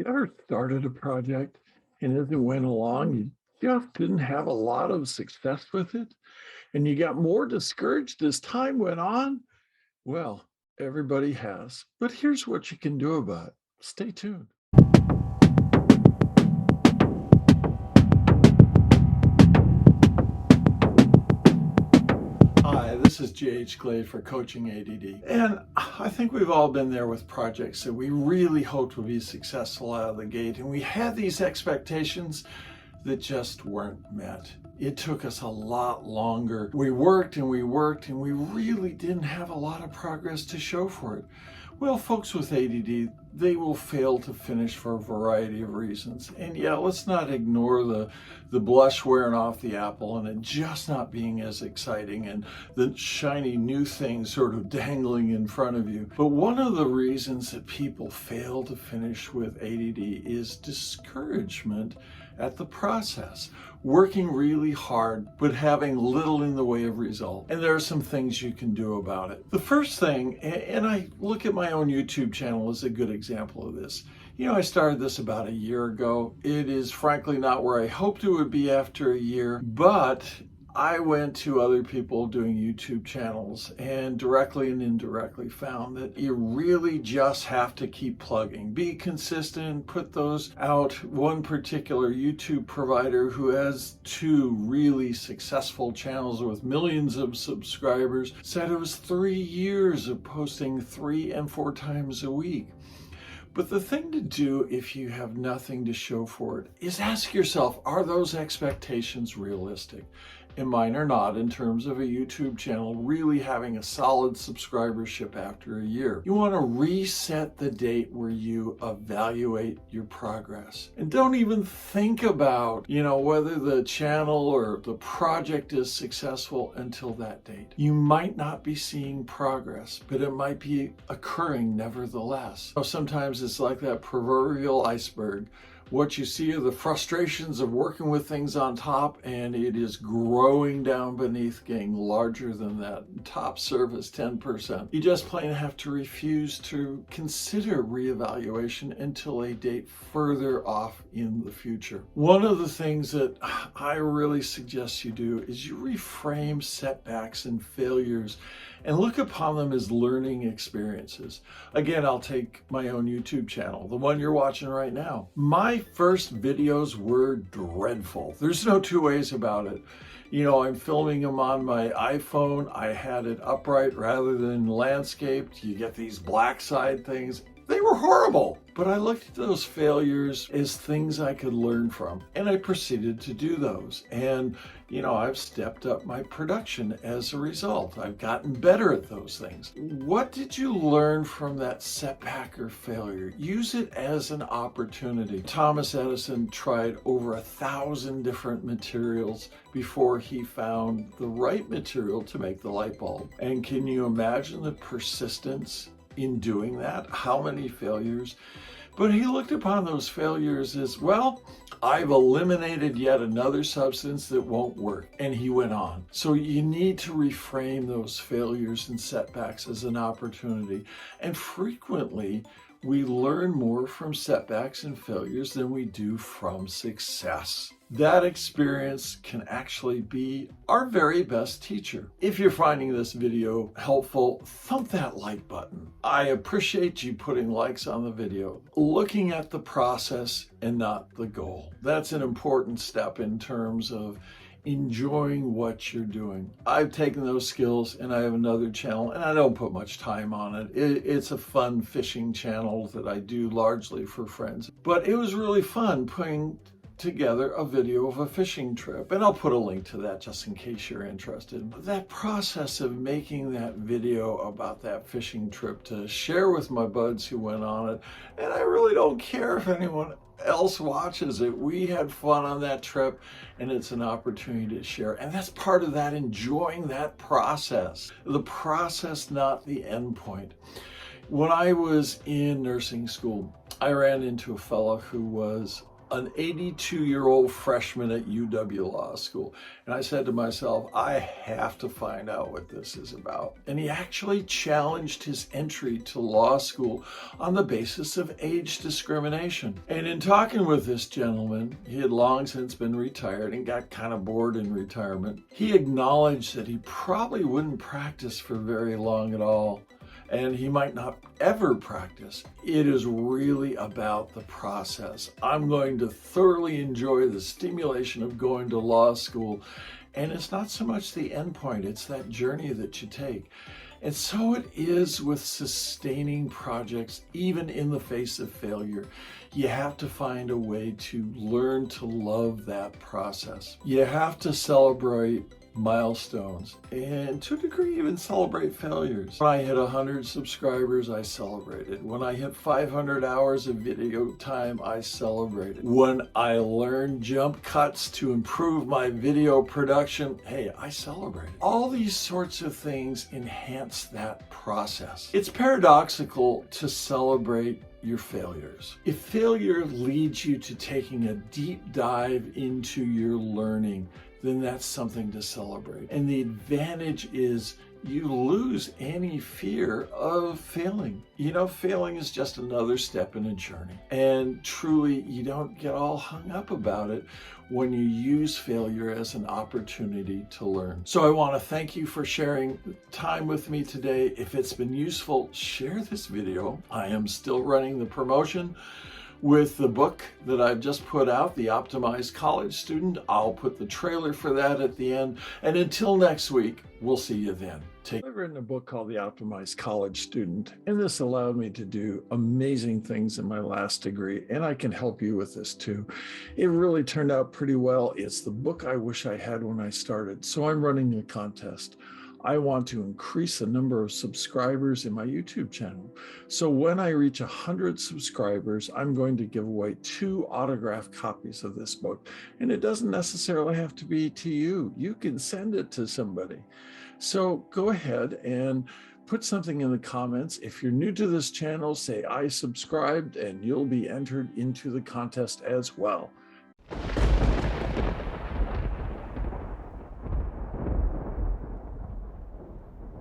You ever started a project and as it went along, you just didn't have a lot of success with it, and you got more discouraged as time went on? Well, everybody has. But here's what you can do about it. Stay tuned. Hi, this is J.H. Glade for Coaching ADD. And I think we've all been there with projects that we really hoped would be successful out of the gate. And we had these expectations that just weren't met. It took us a lot longer. We worked and we worked and we really didn't have a lot of progress to show for it. Well, folks with ADD, they will fail to finish for a variety of reasons. And yeah, let's not ignore the blush wearing off the apple and it just not being as exciting and the shiny new thing sort of dangling in front of you. But one of the reasons that people fail to finish with ADD is discouragement at the process, working really hard, but having little in the way of result. And there are some things you can do about it. The first thing, and I look at my own YouTube channel as a good example of this. You know, I started this about a year ago. It is frankly not where I hoped it would be after a year, but I went to other people doing YouTube channels and directly and indirectly found that you really just have to keep plugging, be consistent, put those out. One particular YouTube provider who has two really successful channels with millions of subscribers said it was 3 years of posting 3 and 4 times a week. But the thing to do if you have nothing to show for it is ask yourself, are those expectations realistic? And mine are not, in terms of a YouTube channel really having a solid subscribership after a year. You want to reset the date where you evaluate your progress. And don't even think about, whether the channel or the project is successful until that date. You might not be seeing progress, but it might be occurring nevertheless. Sometimes it's like that proverbial iceberg. What you see are the frustrations of working with things on top, and it is growing down beneath, getting larger than that top surface 10%. You just plain have to refuse to consider reevaluation until a date further off in the future. One of the things that I really suggest you do is you reframe setbacks and failures and look upon them as learning experiences. Again, I'll take my own YouTube channel, the one you're watching right now. My first videos were dreadful. There's no two ways about it. I'm filming them on my iPhone. I had it upright rather than landscaped. You get these black side things. They were horrible, but I looked at those failures as things I could learn from, and I proceeded to do those. And, I've stepped up my production as a result. I've gotten better at those things. What did you learn from that setback or failure? Use it as an opportunity. Thomas Edison tried over 1,000 different materials before he found the right material to make the light bulb. And can you imagine the persistence in doing that? How many failures? But he looked upon those failures as, well, I've eliminated yet another substance that won't work. And he went on. So you need to reframe those failures and setbacks as an opportunity. And frequently, we learn more from setbacks and failures than we do from success. That experience can actually be our very best teacher. If you're finding this video helpful, thump that like button. I appreciate you putting likes on the video, looking at the process and not the goal. That's an important step in terms of enjoying what you're doing. I've taken those skills and I have another channel and I don't put much time on it. It's a fun fishing channel that I do largely for friends. But it was really fun putting together a video of a fishing trip, and I'll put a link to that just in case you're interested. That process of making that video about that fishing trip to share with my buds who went on it, and I really don't care if anyone else watches it. We had fun on that trip, and it's an opportunity to share. And that's part of that, enjoying that process. The process, not the end point. When I was in nursing school, I ran into a fellow who was an 82-year-old freshman at UW Law School. And I said to myself, I have to find out what this is about. And he actually challenged his entry to law school on the basis of age discrimination. And in talking with this gentleman, he had long since been retired and got kind of bored in retirement. He acknowledged that he probably wouldn't practice for very long at all, and he might not ever practice. It is really about the process. I'm going to thoroughly enjoy the stimulation of going to law school, and it's not so much the end point, it's that journey that you take. And so it is with sustaining projects, even in the face of failure. You have to find a way to learn to love that process. You have to celebrate milestones, and to a degree even celebrate failures. When I hit 100 subscribers, I celebrated. When I hit 500 hours of video time, I celebrated. When I learned jump cuts to improve my video production, hey, I celebrated. All these sorts of things enhance that process. It's paradoxical to celebrate your failures. If failure leads you to taking a deep dive into your learning, then that's something to celebrate. And the advantage is you lose any fear of failing. You know, failing is just another step in a journey. And truly, you don't get all hung up about it when you use failure as an opportunity to learn. So I want to thank you for sharing time with me today. If it's been useful, share this video. I am still running the promotion with the book that I've just put out, The Optimized College Student. I'll put the trailer for that at the end. And until next week, we'll see you then. I've written a book called The Optimized College Student, and this allowed me to do amazing things in my last degree, and I can help you with this too. It really turned out pretty well. It's the book I wish I had when I started, so I'm running a contest. I want to increase the number of subscribers in my YouTube channel. So when I reach 100 subscribers, I'm going to give away 2 autographed copies of this book. And it doesn't necessarily have to be to you. You can send it to somebody. So go ahead and put something in the comments. If you're new to this channel, say I subscribed, and you'll be entered into the contest as well.